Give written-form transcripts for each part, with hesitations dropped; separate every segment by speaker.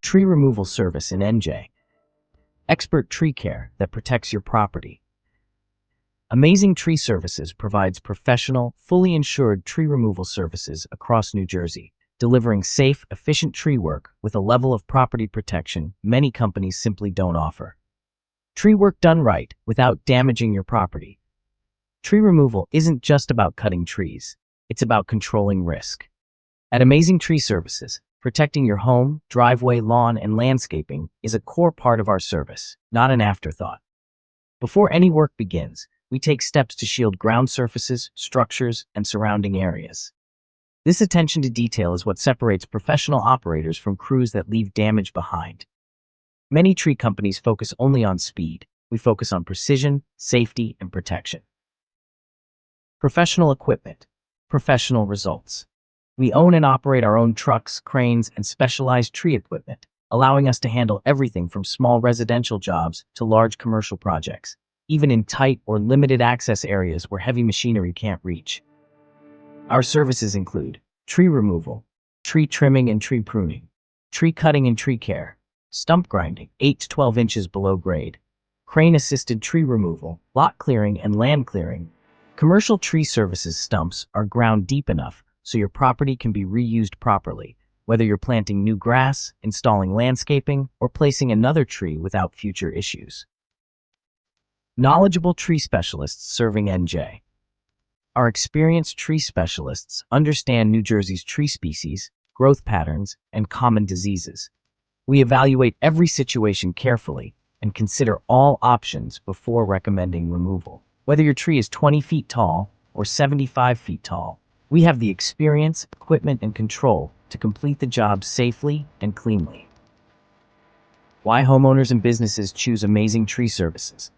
Speaker 1: Tree removal service in NJ. Expert tree care that protects your property. Amazing Tree Services provides professional, fully insured tree removal services across New Jersey, delivering safe, efficient tree work with a level of property protection many companies simply don't offer. Tree work done right without damaging your property. Tree removal isn't just about cutting trees, it's about controlling risk. At Amazing Tree Services, protecting your home, driveway, lawn, and landscaping is a core part of our service, not an afterthought. Before any work begins, we take steps to shield ground surfaces, structures, and surrounding areas. This attention to detail is what separates professional operators from crews that leave damage behind. Many tree companies focus only on speed. We focus on precision, safety, and protection. Professional equipment. Professional results. We own and operate our own trucks, cranes, and specialized tree equipment, allowing us to handle everything from small residential jobs to large commercial projects, even in tight or limited access areas where heavy machinery can't reach. Our services include tree removal, tree trimming and tree pruning, tree cutting and tree care, stump grinding 8 to 12 inches below grade, crane-assisted tree removal, lot clearing and land clearing. Commercial tree services stumps are ground deep enough so your property can be reused properly, whether you're planting new grass, installing landscaping, or placing another tree without future issues. Knowledgeable tree specialists serving NJ. Our experienced tree specialists understand New Jersey's tree species, growth patterns, and common diseases. We evaluate every situation carefully and consider all options before recommending removal. Whether your tree is 20 feet tall or 75 feet tall, we have the experience, equipment, and control to complete the job safely and cleanly. Why homeowners and businesses choose Amazing Tree Services.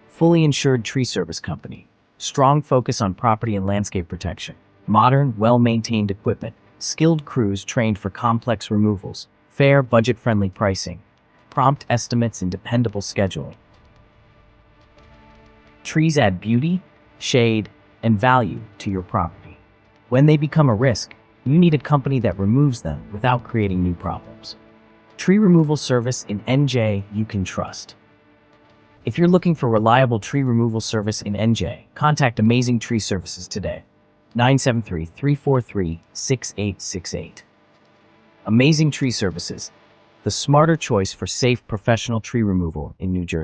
Speaker 1: Fully insured tree service company. Strong focus on property and landscape protection. Modern, well-maintained equipment. Skilled crews trained for complex removals. Fair, budget-friendly pricing. Prompt estimates and dependable scheduling. Trees add beauty, shade, and value to your property. When they become a risk, you need a company that removes them without creating new problems. Tree removal service in NJ you can trust. If you're looking for reliable tree removal service in NJ, contact Amazing Tree Services today. 973-343-6868. Amazing Tree Services, the smarter choice for safe professional tree removal in New Jersey.